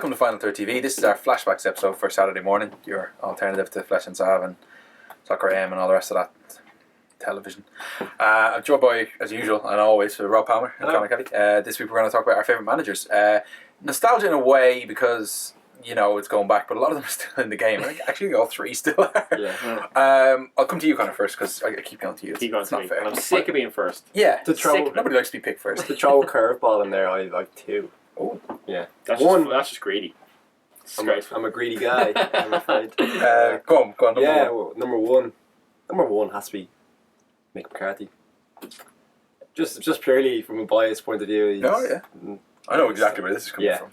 welcome to Final Third TV. This is our Flashbacks episode for Saturday morning, your alternative to Fletch Sav and Soccer AM and all the rest of that television. I'm joined by, as usual and always, Rob Palmer and Conor Kelly. This week we're going to talk about our favourite managers. Nostalgia in a way because, you know, it's going back, but a lot of them are still in the game. I think actually all three still are. Yeah. I'll come to you, Conor, first because I keep going to you. Keep going it's to not me. fair. And I'm sick of being first. Yeah, throw, nobody likes to be picked first. To throw a curveball in there, I like two. Oh, yeah. That's just greedy. I'm a greedy guy, I'm afraid. go on. Yeah, well, number one has to be Mick McCarthy. Just purely from a biased point of view. I know exactly where this is coming from.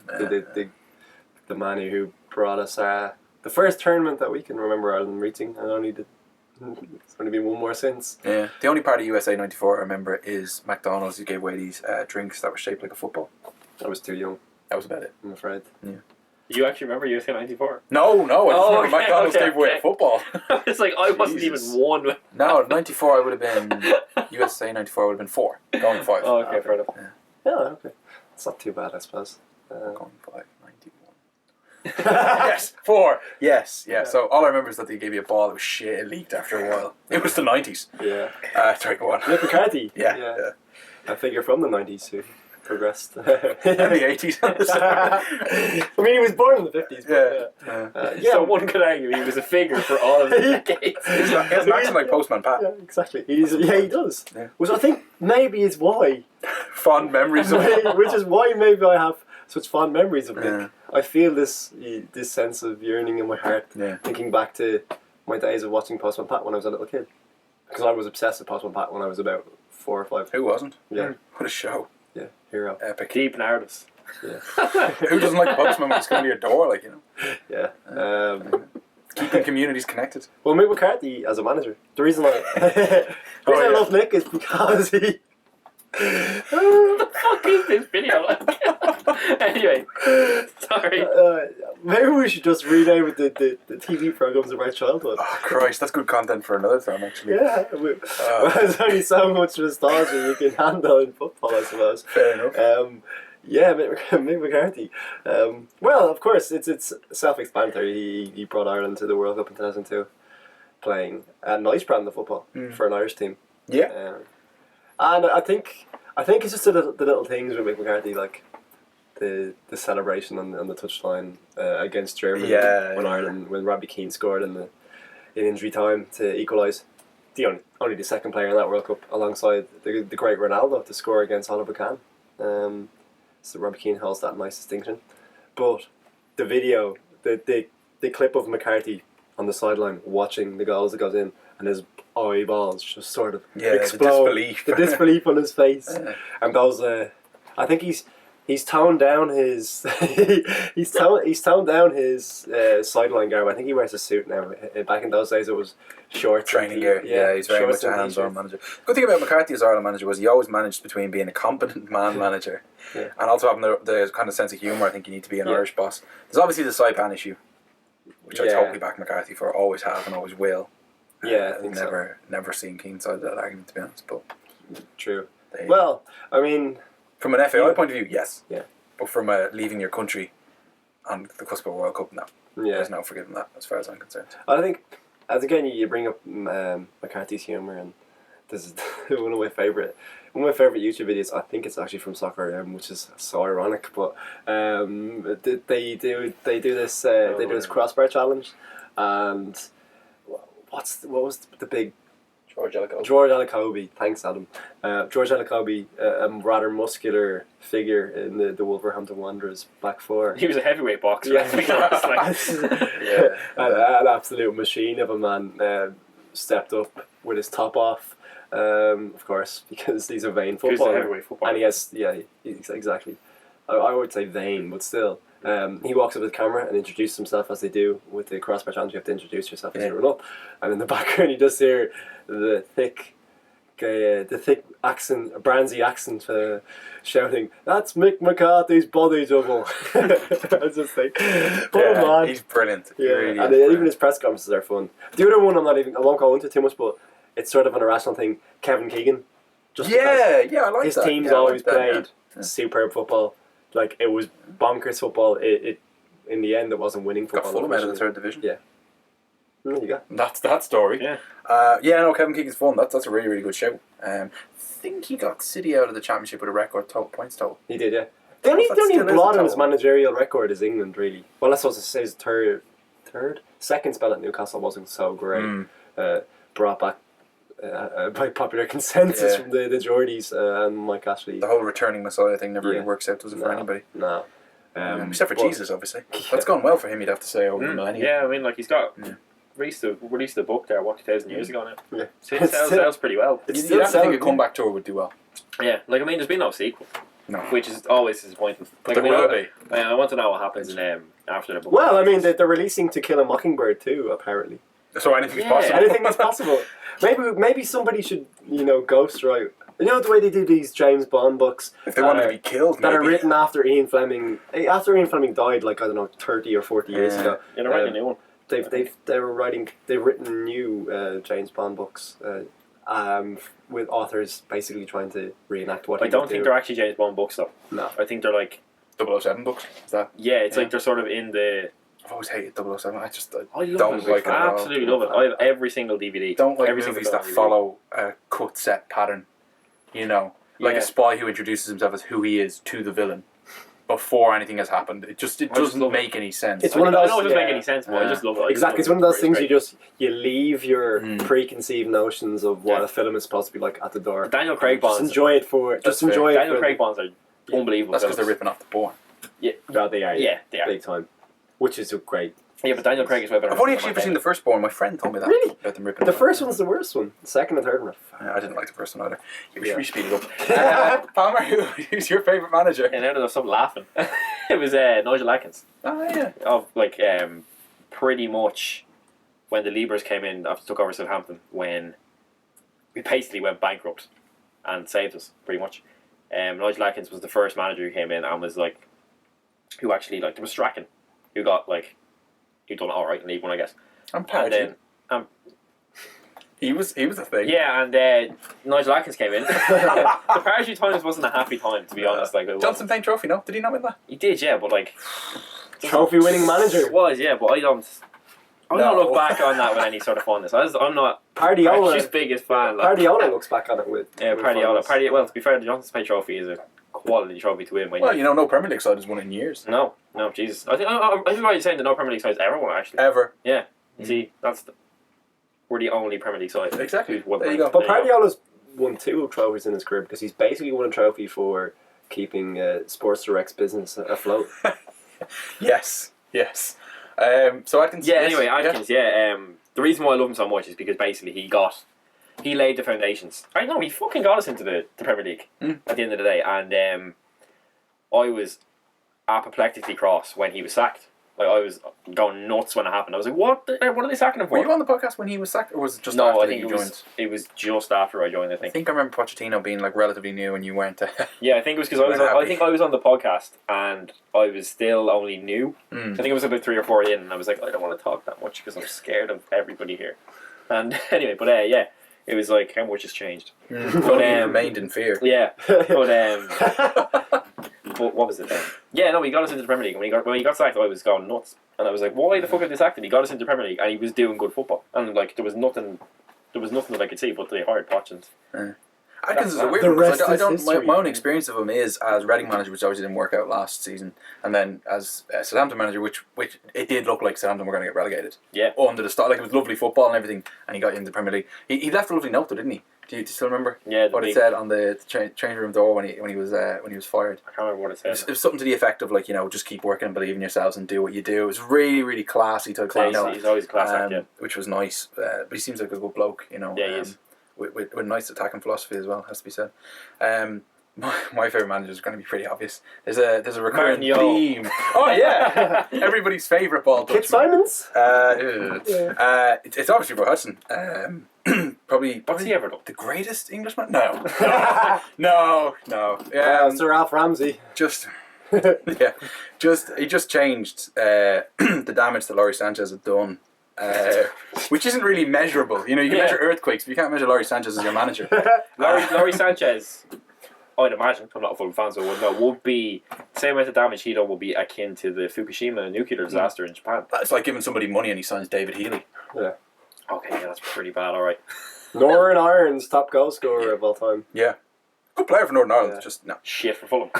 The man who brought us the first tournament that we can remember Ireland reaching, and it's only been one more since. Yeah, the only part of USA '94 I remember is McDonald's who gave away these drinks that were shaped like a football. I was too young. That was about it. I'm afraid. Yeah. You actually remember USA '94? No, I just remember McDonald's gave away a football. It's like I wasn't even one. No, '94 I would have been USA '94 would have been 4, going 5. Oh, okay, fair enough. Yeah, okay. It's not too bad, I suppose. Going 5, 91. Yes, 4. Yes, yeah. So all I remember is that they gave you a ball that was shit. It leaked after a while. It was the '90s. Yeah. Sorry, go on. Mick McCarthy. Yeah. I figure from the '90s who progressed. And the '80s. I mean, he was born in the '50s. But, So one could argue he was a figure for all of the decades. He has an accent like Postman Pat. Yeah, exactly. He does. Yeah. Which I think maybe is why. Fond memories of Which is why maybe I have such fond memories of Mick. Yeah. I feel this sense of yearning in my heart, thinking back to my days of watching Postman Pat when I was a little kid. Because I was obsessed with Postman Pat when I was about 4 or 5. Who wasn't? Yeah. What a show. Yeah, hero. Epic. Deep narratives. Yeah. Who doesn't like the postman when it's coming to your door, like, you know? Yeah. Keeping communities connected. Well, Mick McCarthy as a manager. The reason I love Mick is because he. What the fuck is this video like? Anyway, sorry. Maybe we should just rename it the TV programs of our childhood. Oh, Christ, that's good content for another time, actually. Yeah, there's only so much nostalgia you can handle in football, I suppose. Fair enough. Yeah, Mick McCarthy. Well, of course, it's self-explanatory. He brought Ireland to the World Cup in 2002, playing a nice brand of football for an Irish team. Yeah. And I think it's just the little things with Mick McCarthy, like the celebration on the touchline against Germany when Robbie Keane scored in injury time to equalise. Only the second player in that World Cup alongside the great Ronaldo to score against Oliver Kahn. So Robbie Keane holds that nice distinction. But the video, the clip of McCarthy on the sideline watching the goals that goes in and his eyeballs just sort of explode. The disbelief on his face. And those I think he's toned down his he's toned down his sideline garb. I think he wears a suit now. Back in those days it was short training gear. Yeah, he's very much a hands-on manager. Good thing about McCarthy as Ireland manager was he always managed between being a competent man manager and also having the kind of sense of humour I think you need to be an Irish boss. There's obviously the Saipan issue, which I totally back McCarthy for, always have and always will. Yeah, I think never seen Keane side of that argument, to be honest. But true. Well, I mean, from an FAI point of view, yes. Yeah. But from leaving your country on the cusp of a World Cup, no. Yeah. There's no forgiving that, as far as I'm concerned. I think, as again, you bring up McCarthy's humour, and this is one of my favourite YouTube videos. I think it's actually from Soccer AM, which is so ironic. But they do this crossbar challenge, and what was the big George Alacobi. Thanks, Adam. George Alacobi, a rather muscular figure in the Wolverhampton Wanderers back four. He was a heavyweight boxer. An absolute machine of a man. Stepped up with his top off, of course, because he's a vain footballer. He's a heavyweight footballer. And he has, exactly. I would say vain, but still. He walks up to the camera and introduces himself as they do with the crossbar challenge. You have to introduce yourself as you run up, and in the background you just hear the thick accent, Brandsy accent, shouting, "That's Mick McCarthy's body double." I just think, man, he's brilliant. Yeah, really and even his press conferences are fun. The other one I won't go into too much, but it's sort of an irrational thing. Kevin Keegan, I like his that. team's always played superb football. Like, it was bonkers football. It in the end, it wasn't winning Got football. Fulham out of the third division. Yeah. You go. That's that story. Yeah. No, Kevin Keegan's fun. That's a really, really good show. I think he got City out of the championship with a record points total. He did, yeah. The only Still is a blot on his total. managerial record is England, really. Well, I suppose it says second spell at Newcastle wasn't so great. Brought back by popular consensus from the Geordies and Mike Ashley. The whole returning Messiah thing never really works out, does it, for anybody? No. Except for Jesus, obviously. That's gone well for him, you'd have to say, over the millennium. Yeah, I mean, like, he's got released a book there, 2,000 years ago now. Yeah. So it sells pretty well. It's You'd have to selling, think a comeback tour would do well. Yeah, like, I mean, there's been no sequel. No. Which is always disappointing. But Like, there will be. I want to know what happens in, after the book. Well, I mean, they're releasing To Kill a Mockingbird too, apparently. So anything's Yeah. possible. Anything is possible. Maybe somebody should, ghostwrite. You know the way they do these James Bond books? If they wanted to be killed, That are maybe. written after Ian Fleming. After Ian Fleming died, like, I don't know, 30 or 40 years ago. You're writing a new one. They've written new James Bond books with authors basically trying to reenact what I he don't would think do. they're actually James Bond books, though. No. I think they're like... 007 books. Is that? Yeah, it's like they're sort of in the... I've always hated 007. I I don't love like it at all. Absolutely love it. I have every single DVD. Don't like every movies single that DVD. follow a cut set pattern. Like Yeah. a spy who introduces himself as who he is to the villain before anything has happened. It doesn't make any sense. It's I one of know those- it doesn't make yeah. any sense, but I just love it. Exactly, it's one of those things great. you leave your preconceived notions of what a film is supposed to be like at the door. Daniel Craig Just Bonds. enjoy it for. That's Just enjoy fair. it. Daniel Craig Bonds are unbelievable. That's because they're films. ripping off the porn. Yeah, No, they are. yeah, they are. Big time. Which is great. Yeah, but Daniel Craig is way better. I've only actually ever seen the first porn. My friend told me that. Really? About them ripping The off. first one's the worst one. The second and third one. I didn't like the first one either. We Yeah. should speed it up. Palmer, who's your favourite manager? And now that I've stopped laughing, it was Nigel Atkins. Oh, yeah. Of like pretty much when the Liebers came in after took over Southampton, when we basically went bankrupt and saved us pretty much. Nigel Atkins was the first manager who came in and was like, who actually like there was Strachan, who got like, he done all right in League One, I guess. I'm proud And then he was a thing. yeah, and Nigel Atkins came in. The Pardew times wasn't a happy time, to be honest. Like it Johnson wasn't. Plain Trophy, no? Did he not win that? He did, yeah, but like Trophy winning manager. it was, yeah, but I don't No. look back on that with any sort of fondness. I'm not Pardiola. his biggest fan. Like, Pardiola looks back on it with. yeah, with Pardiola. fondness. Well, to be fair, the Johnson Plain Trophy is a quality trophy to win. When Well, no Premier League side has won in years. no, Jesus. I think what you're saying that no Premier League side's ever won actually. Ever. Yeah, you see, we're the only Premier League side. Exactly. who's won There you one. go. But Pardiola's won 2 trophies in his career because he's basically won a trophy for keeping Sports Direct's business afloat. Yes. So Atkins. Yeah. yes, Anyway, Atkins. Yeah. The reason why I love him so much is because basically he laid the foundations. I know he fucking got us into the Premier League at the end of the day, and I was apoplectically cross when he was sacked. Like I was going nuts when it happened. I was like, "What? What are they sacking him for?" Were you on the podcast when he was sacked, or was it just No, after I think you it joined? was just after I joined. I I think. think I remember Pochettino being like relatively new and you weren't. Yeah, I think it was because I was. We're I happy. think I was on the podcast and I was still only new. I think it was about 3 or 4 in, and I was like, I don't want to talk that much because I'm scared of everybody here. And anyway, but yeah, it was like how much has changed. But remained in fear. Yeah, but what was it then? Yeah, no, he got us into the Premier League. When he got sacked, I was going nuts, and I was like, why the fuck did they sack him? He got us into the Premier League, and he was doing good football, and like there was nothing that I could see, but they hired Poch and. Atkins is a The weird one because rest I is don't. My history. own experience of him is as Reading manager, which obviously didn't work out last season, and then as Southampton manager, which it did look like Southampton were going to get relegated. Yeah. Under the start, like it was lovely football and everything, and he got into the Premier League. He left a lovely note, though, didn't he? Do you still remember? Yeah, what it said on the change room door when he was fired. I can't remember what it said. It was something to the effect of like just keep working and believe in yourselves and do what you do. It was really really classy to He's always a class act, yeah. which was nice. But he seems like a good bloke, Yeah, he is. With nice attacking philosophy as well, has to be said. My favourite manager is going to be pretty obvious. There's a recurring Martin Yeo. theme. Oh yeah, everybody's favourite ball Kit Dutchman. Simons? It's obviously Roy Hudson. Probably What's he ever done? the greatest Englishman? No. No. Sir Ralph Ramsey. Just he just changed the damage that Laurie Sanchez had done, which isn't really measurable. You can measure earthquakes, but you can't measure Laurie Sanchez as your manager. Laurie Sanchez I'd imagine, I'm not a Fulham fan, so I wouldn't know, would be same amount of damage he done would be akin to the Fukushima nuclear disaster in Japan. It's like giving somebody money and he signs David Healy. Yeah. Okay, yeah, that's pretty bad. All right. Northern Ireland's top goal scorer of all time. Yeah. Good player for Northern Ireland, Yeah. just no. Shit for Fulham.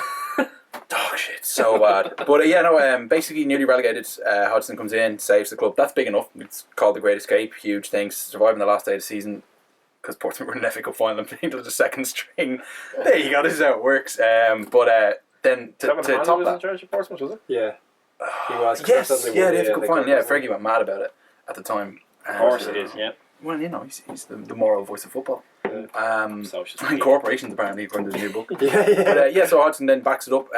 Dog shit, so bad. But yeah, no, basically newly relegated, Hodgson comes in, saves the club. That's big enough. It's called the Great Escape, huge things. Surviving the last day of the season, because Portsmouth were in an FA Cup final and playing to the second string. There you go, this is how it works. But then to top was in that. charge of Portsmouth, was it? Yeah. He was. Yes, Definitely yeah, won the FA Cup final. Yeah, wasn't Fergie went mad about it at the time. Of course it is, yeah. Well, you know, he's the moral voice of football. Socialist. And corporations, apparently, according to the new book. he? Yeah. But yeah, so Hodgson then backs it up.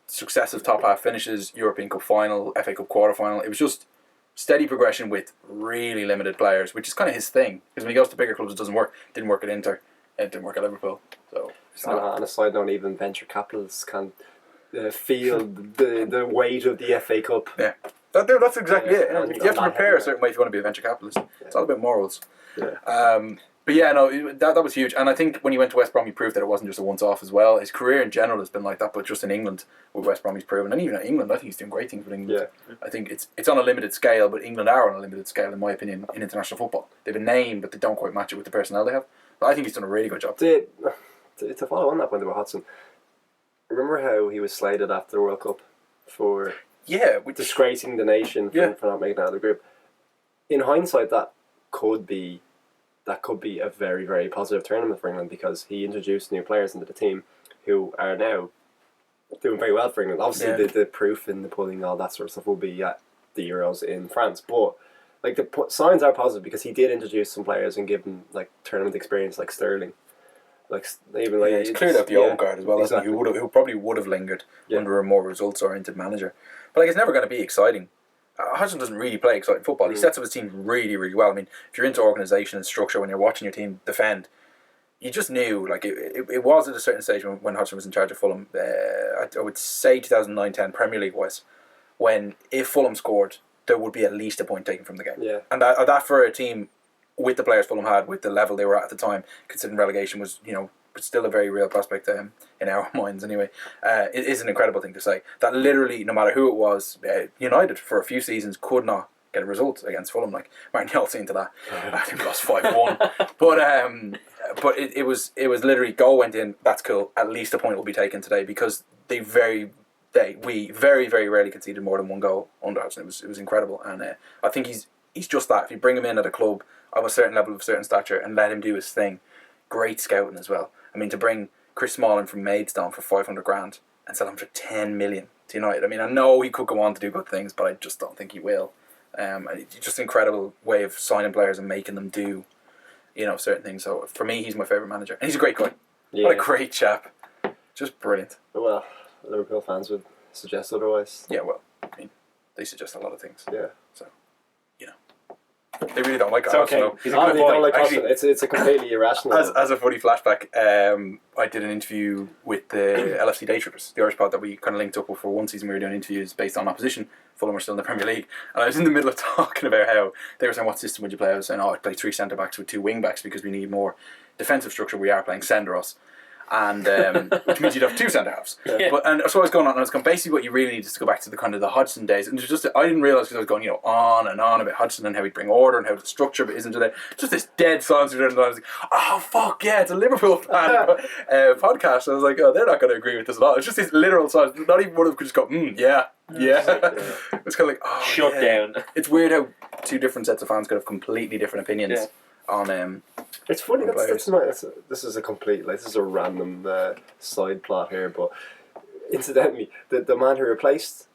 Successive top half finishes, European Cup final, FA Cup quarter final. It was just steady progression with really limited players, which is kind of his thing. Because when he goes to bigger clubs, it doesn't work. Didn't work at Inter. It didn't work at Liverpool. So it's not. On a side note, even venture capitalists can feel the weight of the FA Cup. Yeah. That's exactly it. and You have to not prepare a having certain way if you want to be a venture capitalist. It's all about morals. Yeah. But yeah, no, that was huge. And I think when he went to West Brom, he proved that it wasn't just a once-off as well. His career in general has been like that, but just in England with West Brom, he's proven. And even at England, I think he's doing great things with England. Yeah. I think it's on a limited scale, but England are on a limited scale, in my opinion, in international football. They've a name, but they don't quite match it with the personnel they have. But I think he's done a really good job. To follow on that point about Hodgson, remember how he was slated after the World Cup for disgracing the nation for not making it out of the group? In hindsight, that could be a very, very positive tournament for England, because he introduced new players into the team who are now doing very well for England. Obviously, the proof in the pudding, all that sort of stuff, will be at the Euros in France. But like the signs are positive, because he did introduce some players and give them like tournament experience, like Sterling. He's cleared out the old guard as well, exactly. hasn't he? Who probably would have lingered under a more results-oriented manager. But like, it's never going to be exciting. Hodgson doesn't really play exciting football. He sets up his team really, really well. I mean, if you're into organisation and structure when you're watching your team defend, you just knew, like, it was at a certain stage when Hodgson was in charge of Fulham, I would say 2009-10 Premier League was, when if Fulham scored, there would be at least a point taken from the game. Yeah. And that for a team with the players Fulham had, with the level they were at the time, considering relegation was, but still a very real prospect in our minds anyway. It is an incredible thing to say. That literally, no matter who it was, United for a few seasons could not get a result against Fulham. Like, Martin, you'll see into that. I think we lost 5-1. But it was literally, goal went in, that's cool, at least a point will be taken today, because we very, very rarely conceded more than one goal under Hodgson. It was incredible. And I think he's just that. If you bring him in at a club of a certain level, of a certain stature, and let him do his thing, great scouting as well. I mean, to bring Chris Smalling from Maidstone for 500 grand and sell him for 10 million to United. I mean, I know he could go on to do good things, but I just don't think he will. It's just an incredible way of signing players and making them do, certain things. So for me, he's my favourite manager, and he's a great guy. Yeah. What a great chap, just brilliant. Well, Liverpool fans would suggest otherwise. Yeah, well, I mean, they suggest a lot of things. Yeah. So, they really don't like It's Hodgson. okay. He's a good They boy. don't like Actually, Hodgson. It's a completely irrational. As a funny flashback, I did an interview with the LFC Day Trippers, the Irish pod that we kind of linked up with for one season. We were doing interviews based on opposition. Fulham were still in the Premier League, and I was in the middle of talking about how they were saying, what system would you play? I was saying, I'd play 3 centre backs with 2 wing backs because we need more defensive structure. We are playing Senderos. And which means you'd have 2 centre halves. Yeah. And so I was going on, and I was going, basically what you really need is to go back to the kind of the Hodgson days. And there's just, I didn't realise, because I was going, on and on about Hodgson and how he'd bring order and how the structure but isn't today. Just this dead silence. I was like, oh fuck yeah, it's a Liverpool fan podcast. And I was like, oh, they're not going to agree with this at all. It's just this literal silence. Not even one of them could just go, yeah. It's kind of like, oh, shut down. It's weird how 2 different sets of fans could have completely different opinions on It's funny. This is a complete, this is a random side plot here, but incidentally, the man who replaced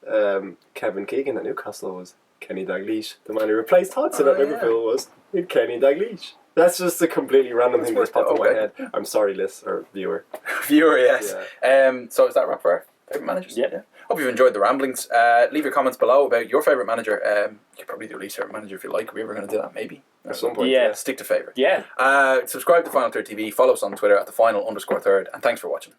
Kevin Keegan at Newcastle was Kenny Dalglish. The man who replaced Hodgson at Liverpool was Kenny Dalglish. That's just a completely random thing that's popped in my head. I'm sorry, listener or viewer. Viewer, yes. Yeah. So is that wrap for our favourite managers? Yeah. Hope you've enjoyed the ramblings. Leave your comments below about your favourite manager. You could probably do least favourite manager if you like. Are we ever going to do that? Maybe. At some point. Yeah. Stick to favourite. Yeah. Subscribe to Final Third TV. Follow us on Twitter at @thefinal_third. And thanks for watching.